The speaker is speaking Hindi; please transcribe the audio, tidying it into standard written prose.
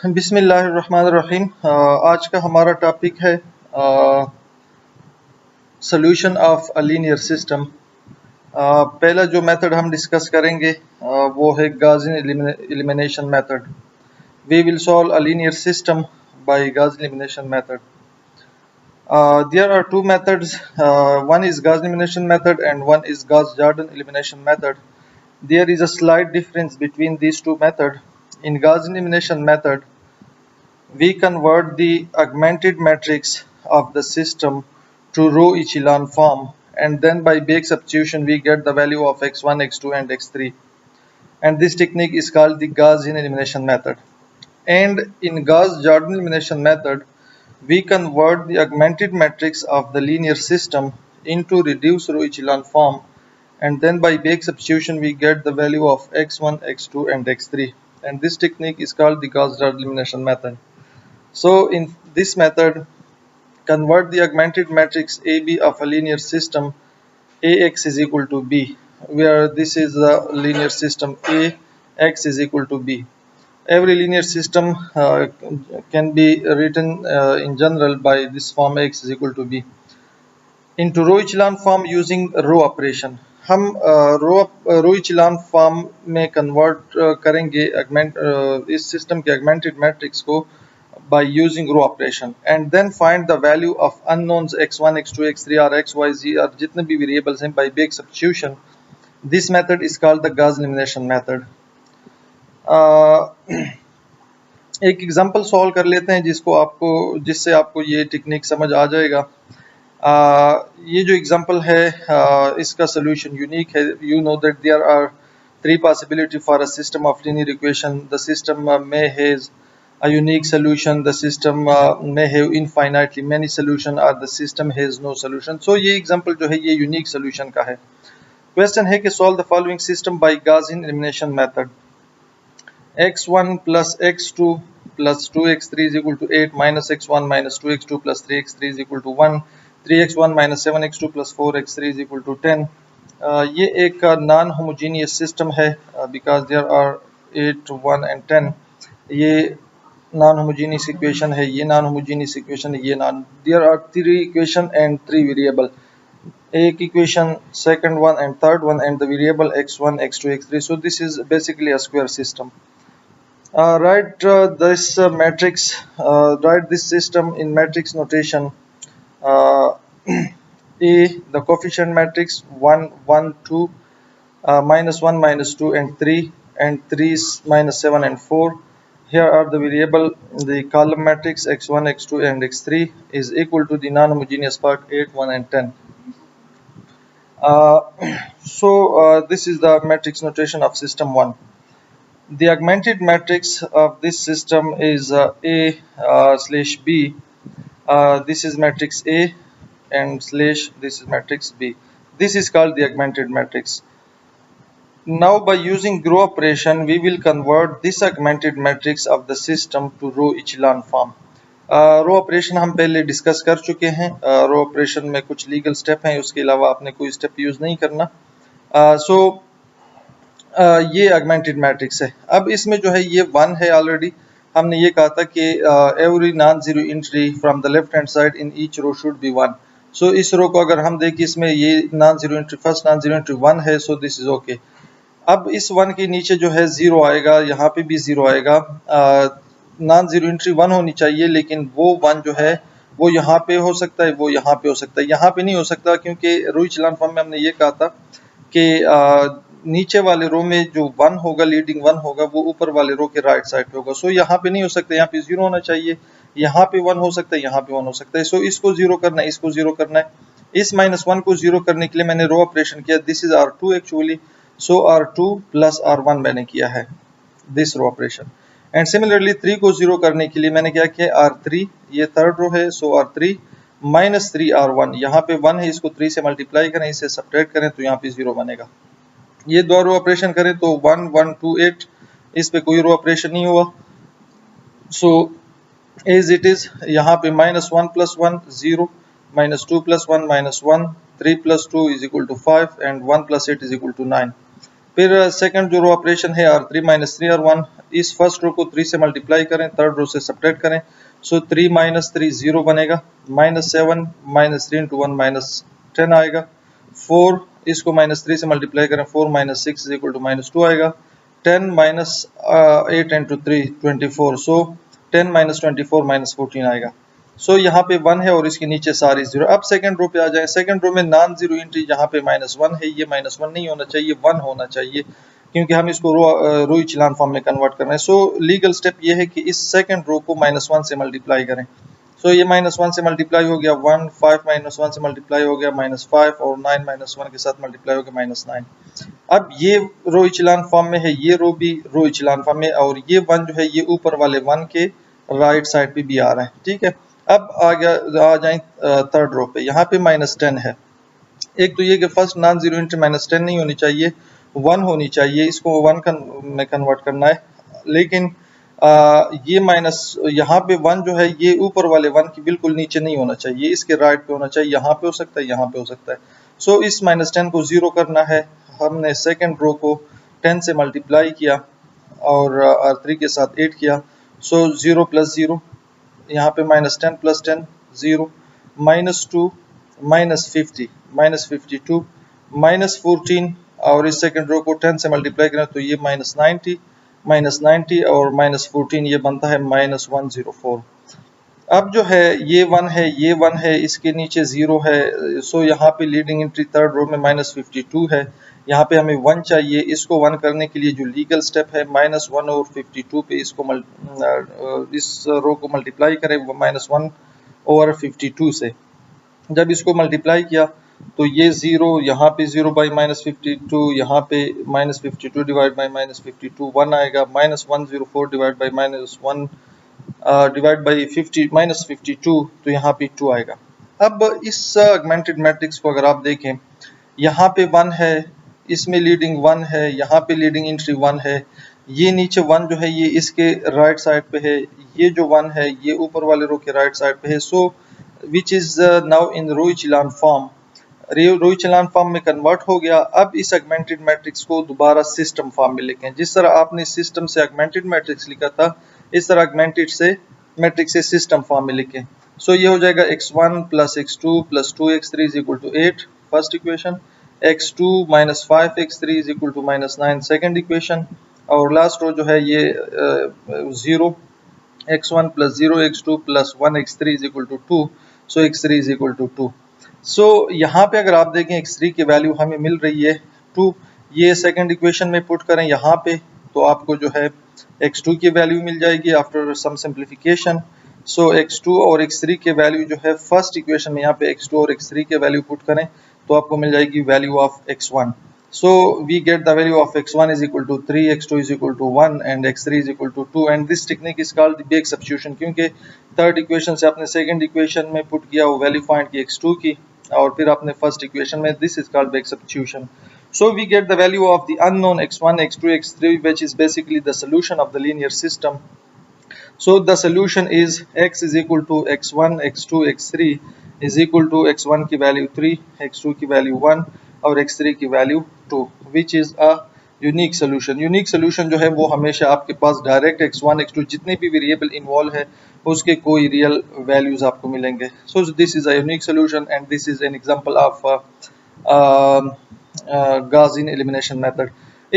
बिस्मिल्लाहिर्रहमानिर्रहीम। आज का हमारा टॉपिक है solution of a linear system. पहला जो मेथड हम डिस्कस करेंगे वो है Gaussian elimination method. We will solve a linear system by Gaussian elimination method. There are two methods. One is Gaussian elimination method and one is Gauss-Jordan elimination method. There is a slight difference between these two methods. In Gaussian elimination method, we convert the augmented matrix of the system to row echelon form, and then by Bayes substitution we get the value of x1, x2 and x3, and this technique is called the Gaussian elimination method. And in Gauss-Jordan elimination method, we convert the augmented matrix of the linear system into reduced row echelon form, and then by Bayes substitution we get the value of x1, x2 and x3, and this technique is called the Gauss-Jordan elimination method. So in this method, convert the augmented matrix AB of a linear system AX is equal to B, where this is the linear system A, X is equal to B. Every linear system can be written in general by this form X is equal to B. Into row echelon form using row operation. हम रो इचेलॉन फॉर्म में कन्वर्ट करेंगे इस सिस्टम के augmented matrix को by using row operation, and then find the value of unknowns x1, x2, x3 or x, y, z और जितने भी variables हैं by Bayes substitution. This method is called the Gauss elimination method. एक एग्जांपल सॉल्व कर लेते हैं जिससे आपको ये टेक्निक समझ आ जाएगा. ये जो एग्जांपल है इसका सोल्यूशन यूनिक है. You know that there are three possibility for a system of linear equation. The system may has a unique solution, the system may have infinitely many solution, or the system has no solution. So ये एग्जांपल जो है ये यूनिक सोल्यूशन का है. क्वेश्चन है कि solve the following system by Gaussian elimination method. x1 plus x2 plus 2x3 is equal to 8 minus x1 minus 2x2 plus 3x3 is equal to 1, 3x1 minus 7x2 plus 4x3 is equal to 10. ये एक नॉन होमोजीनियस सिस्टम है बिकॉज देयर आर 8, 1 and 10. ये नॉन होमोजीनियस इक्वेशन है, ये नॉन होमोजीनियस इक्वेशन है, ये non. There are three equation and three variable. एक equation, second one and third one, and the variable x1, x2, x3. So this is basically a square system. Write this matrix. Write this system in matrix notation. A, the coefficient matrix 1, 1, 2, minus 1, minus 2 and 3, and 3 minus 7 and 4. Here are the variable. The column matrix x1, x2 and x3 is equal to the non-homogeneous part 8, 1 and 10. This is the matrix notation of system 1. The augmented matrix of this system is A slash B. This is matrix A and slash this is matrix B. This is called the augmented matrix. Now by using row operation we will convert this augmented matrix of the system to row echelon form. Row operation हम पहले डिस्कस कर चुके हैं. रो ऑपरेशन में कुछ लीगल स्टेप हैं, उसके अलावा आपने कोई स्टेप यूज नहीं करना. ये ऑगमेंटेड मैट्रिक्स है. अब इसमें जो है ये 1 है. ऑलरेडी हमने ये कहा था कि every non zero entry from the left hand side in each row should be 1. So इस रो को अगर हम देखें इसमें ये non zero entry, first non zero entry 1 है. So this is okay. अब इस 1 के नीचे जो है 0 आएगा, यहाँ पे भी 0 आएगा. नॉन जीरो एंट्री 1 होनी चाहिए, लेकिन वो 1 जो है वो यहाँ पे हो सकता है, वो यहाँ पे हो सकता है. यहाँ पे नहीं हो सकता क्योंकि रो इचेलॉन फॉर्म में हमने ये कहा था कि नीचे वाले रो में जो 1 होगा, लीडिंग 1 होगा, वो ऊपर वाले रो के राइट साइड पे होगा. सो यहाँ पे नहीं हो सकता, यहाँ पे 0 होना चाहिए. यहाँ पे 1 हो सकता है, यहाँ पे 1 हो सकता है. सो इसको 0 करना है, इसको 0 करना है. इस -1 को 0 करने के लिए मैंने रो ऑपरेशन किया. This is R2 actually. So R2 plus R1 मैंने किया है this row operation. And similarly 3 को 0 करने के लिए मैंने क्या किया, R3, ये थर्ड रो है. सो R3 माइनस 3 R1. यहाँ पे 1 है, इसको 3 से मल्टीप्लाई करें, इसे सब्ट्रैक्ट करें तो यहाँ पे 0 बनेगा. ये दो रो ऑपरेशन करें तो 1, 1, 2, 8. इस पे कोई रो ऑपरेशन नहीं हुआ. So as it is. यहाँ पे -1 + 1 0, -2 + 1 -1, 3 + 2 is equal to 5 and 1 + 8 is equal to 9. फिर सेकंड जो रो ऑपरेशन है R3 माइनस 3 R1, इस फर्स्ट रो को 3 से मल्टीप्लाई करें, थर्ड रो से सब्ट्रैक्ट करें, सो 3 माइनस 3 0 बनेगा, माइनस 7 माइनस 3 इंटू 1 माइनस 10 आएगा, 4 इसको माइनस 3 से मल्टीप्लाई करें, 4 minus 6 is equal to minus 2 आएगा, 10 minus 8 into 3 24, so 10 minus 24 minus 14 आएगा। सो यहाँ पे 1 है और इसके नीचे सारी 0। अब सेकंड रो पे आ जाए, सेकंड रो में नॉन जीरो एंट्री यहाँ पे -1 है, ये -1 नहीं होना चाहिए, 1 होना चाहिए, क्योंकि हम इसको रो इचेलॉन फॉर्म में कन्वर्ट कर रहे हैं। सो लीगल स्टेप ये है कि इस सेकंड रो को -1 से मल्टीप्लाई करें। सो ये -1 से मल्टीप्लाई हो गया 1, 5 -1 से मल्टीप्लाई हो गया -5 और 9 -1 के साथ मल्टीप्लाई हो गया -9। अब ये रो इचेलॉन फॉर्म में है, ये रो भी रो इचेलॉन फॉर्म में, और ये 1 जो है ये ऊपर वाले 1 के राइट साइड पे भी आ रहा है, ठीक है। अब आ जाए थर्ड रो पे, यहाँ पे -10 है। एक तो ये कि फर्स्ट नॉन जीरो एंट्री -10 नहीं होनी चाहिए, 1 होनी चाहिए, इसको 1 में कन्वर्ट करना है। लेकिन ये माइनस यहाँ पे 1 जो है ये ऊपर वाले 1 की बिल्कुल नीचे नहीं होना चाहिए, इसके राइट पे होना चाहिए, यहाँ पे हो सकता है, यहाँ पे हो सकता है। सो इस -10 को 0 करना है, हमने सेकेंड रो को 10 से मल्टीप्लाई किया और R3 के साथ 8 किया। सो 0 प्लस 0, यहाँ पे -10 प्लस 10 0, -2 -50 -52 -14, और इस सेकंड रो को 10 से मल्टीप्लाई करें तो ये -90 और -14 ये बनता है -104। अब जो है ये 1 है, ये 1 है, इसके नीचे 0 है। सो यहाँ पे लीडिंग एंट्री थर्ड रो में -52 है, यहाँ पे हमें 1 चाहिए। इसको 1 करने के लिए जो लीगल स्टेप है, -1 और 52 पे इसको इस रो को मल्टीप्लाई करें -1 ओवर 52 से। जब इसको मल्टीप्लाई किया तो ये 0, यहाँ पे 0 बाई -52, यहाँ पे -52 डिवाइड बाई -52 1 आएगा, -104 डिवाइड बाई -1 डिवाइड बाई -52, तो यहाँ पे 2 आएगा। अब इस ऑगमेंटेड मैट्रिक्स को अगर आप देखें, यहाँ पे 1 है, इसमें लीडिंग 1 है, यहाँ पे लीडिंग एंट्री 1 है, ये नीचे 1 जो है ये इसके राइट साइड पे है, ये जो 1 है ये ऊपर वाले रो के राइट साइड पे है। So which is now in row echelon form, row echelon form में कन्वर्ट हो गया। अब इस ऑगमेंटेड मैट्रिक्स को दोबारा सिस्टम फॉर्म में लिखें, जिस तरह आपने सिस्टम से ऑगमेंटेड मैट्रिक्स लिखा था, इस तरह ऑगमेंटेड से मैट्रिक्स से सिस्टम फॉर्म में लिखें। सो ये हो जाएगा x1 plus x2 plus 2x3 is equal to 8 first equation, x2 minus 5x3 is equal to -9 second equation, और लास्ट रो जो है ये 0, x1 plus 0 x2 plus 1 x3 is equal to 2, so x3 is equal to 2। So यहाँ पे अगर आप देखें x3 की वैल्यू हमें मिल रही है 2, ये सेकंड इक्वेशन में पुट करें यहाँ पे तो आपको जो है x2 की वैल्यू मिल जाएगी आफ्टर सम सिंप्लीफिकेशन। सो x2 और x3 के वैल्यू जो है फर्स्ट इक्वेशन में यहाँ पे x2 और x3 के वैल्यू पुट करें तो आपको मिल जाएगी value of x1। So we get the value of x1 is equal to 3, x2 is equal to 1 and x3 is equal to 2, and this technique is called the Bake substitution, क्योंकि थर्ड इक्वेशन से आपने सेकंड इक्वेशन में पुट किया वो वैल्यू फाइंड की x2 की, और फिर आपने फर्स्ट इक्वेशन में, this is called Bake substitution. So we get the value of the unknown x1, x2, x3, which is basically the solution of the linear system. So the solution is x is equal to x1, x2, x3 is equal to x1 की वैल्यू 3, x2 की वैल्यू 1 और x3 की value 2, which is a unique solution. Unique solution जो है वो हमेशा आपके पास डायरेक्ट x1, x2 जितने भी वेरिएबल इन्वॉल्व है उसके कोई रियल वैल्यूज आपको मिलेंगे। सो this is a unique solution and this is an example of Gaussian elimination method.